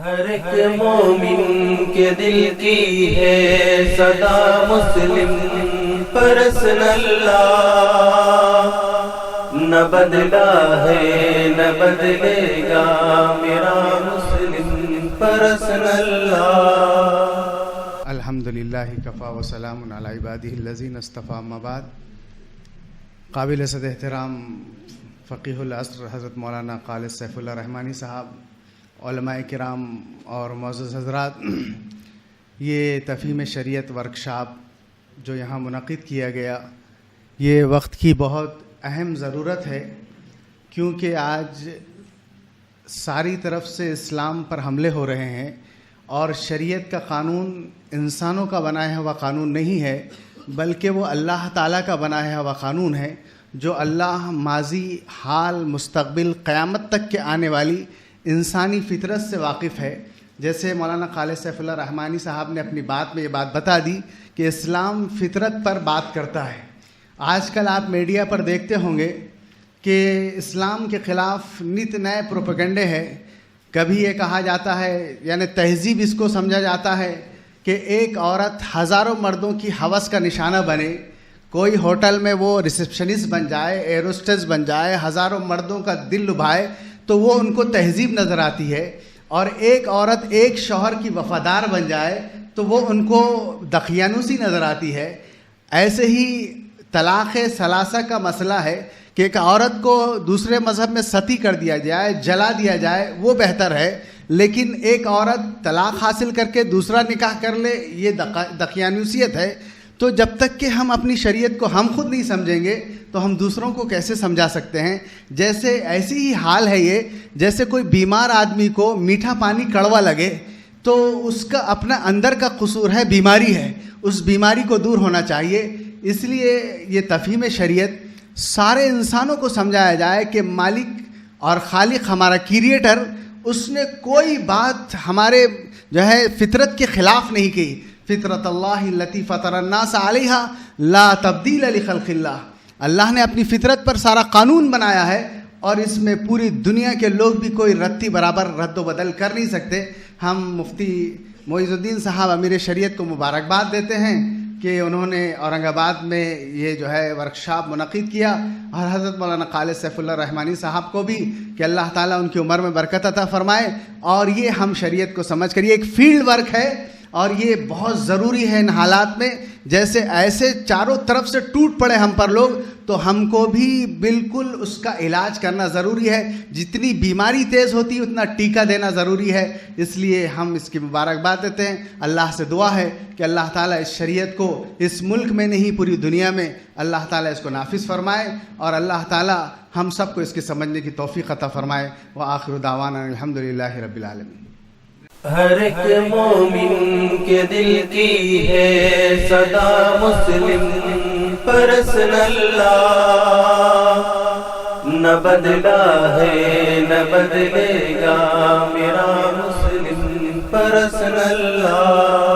ہر ایک مومن کے دل کی ہے صدا مسلم پرسن اللہ، نہ بدلا ہے نہ بدلے گا میرا مسلم پرسن اللہ۔ الحمدللہ کفا وسلام علی عبادہ الذین اصطفیٰ، اما بعد۔ قابل صد احترام فقیہ العصر حضرت مولانا خالد سیف اللہ رحمانی صاحب، علماء کرام اور معزز حضرات، یہ تفہیم شریعت ورکشاپ جو یہاں منعقد کیا گیا، یہ وقت کی بہت اہم ضرورت ہے، کیونکہ آج ساری طرف سے اسلام پر حملے ہو رہے ہیں اور شریعت کا قانون انسانوں کا بنایا ہوا قانون نہیں ہے، بلکہ وہ اللہ تعالیٰ کا بنایا ہوا قانون ہے، جو اللہ ماضی، حال، مستقبل، قیامت تک کے آنے والی انسانی فطرت سے واقف ہے۔ جیسے مولانا خالد سیف اللہ رحمانی صاحب نے اپنی بات میں یہ بات بتا دی کہ اسلام فطرت پر بات کرتا ہے۔ آج کل آپ میڈیا پر دیکھتے ہوں گے کہ اسلام کے خلاف نت نئے پروپیگنڈے ہیں۔ کبھی یہ کہا جاتا ہے، یعنی تہذیب اس کو سمجھا جاتا ہے کہ ایک عورت ہزاروں مردوں کی ہوس کا نشانہ بنے، کوئی ہوٹل میں وہ ریسیپشنسٹ بن جائے، ایئر ہوسٹس بن جائے، ہزاروں مردوں کا دل لبھائے، تو وہ ان کو تہذیب نظر آتی ہے، اور ایک عورت ایک شوہر کی وفادار بن جائے تو وہ ان کو دقیانوسی نظر آتی ہے۔ ایسے ہی طلاق ثلاثہ کا مسئلہ ہے کہ ایک عورت کو دوسرے مذہب میں ستی کر دیا جائے، جلا دیا جائے، وہ بہتر ہے، لیکن ایک عورت طلاق حاصل کر کے دوسرا نکاح کر لے، یہ دقیانوسیت ہے۔ تو جب تک کہ ہم اپنی شریعت کو ہم خود نہیں سمجھیں گے تو ہم دوسروں کو کیسے سمجھا سکتے ہیں؟ جیسے ایسی ہی حال ہے یہ، جیسے کوئی بیمار آدمی کو میٹھا پانی کڑوا لگے تو اس کا اپنا اندر کا قصور ہے، بیماری ہے، اس بیماری کو دور ہونا چاہیے۔ اس لیے یہ تفہیم شریعت سارے انسانوں کو سمجھایا جائے کہ مالک اور خالق ہمارا کریٹر، اس نے کوئی بات ہمارے جو ہے فطرت کے خلاف نہیں کی۔ فطرت اللہ التی فطر الناس علیہا لا تبدیل لخلق اللہ، اللہ نے اپنی فطرت پر سارا قانون بنایا ہے، اور اس میں پوری دنیا کے لوگ بھی کوئی رتی برابر رد و بدل کر نہیں سکتے۔ ہم مفتی معیز الدین صاحب امیر شریعت کو مبارکباد دیتے ہیں کہ انہوں نے اورنگ آباد میں یہ جو ہے ورکشاپ منعقد کیا، اور حضرت مولانا خالد سیف اللہ رحمانی صاحب کو بھی کہ اللہ تعالیٰ ان کی عمر میں برکت عطا فرمائے۔ اور یہ ہم شریعت کو سمجھ کر، یہ ایک فیلڈ ورک ہے اور یہ بہت ضروری ہے ان حالات میں۔ جیسے ایسے چاروں طرف سے ٹوٹ پڑے ہم پر لوگ، تو ہم کو بھی بالکل اس کا علاج کرنا ضروری ہے۔ جتنی بیماری تیز ہوتی ہے اتنا ٹیکہ دینا ضروری ہے، اس لیے ہم اس کی مبارکباد دیتے ہیں۔ اللہ سے دعا ہے کہ اللہ تعالیٰ اس شریعت کو اس ملک میں نہیں پوری دنیا میں اللہ تعالیٰ اس کو نافذ فرمائے، اور اللہ تعالیٰ ہم سب کو اس کے سمجھنے کی توفیق عطا فرمائے۔ وآخر دعوانا الحمدللہ رب العالمین۔ ہر ایک مومن کے دل کی ہے صدا مسلم پرسن اللہ، نہ بدلا ہے نہ بدلے گا میرا مسلم پرسن اللہ۔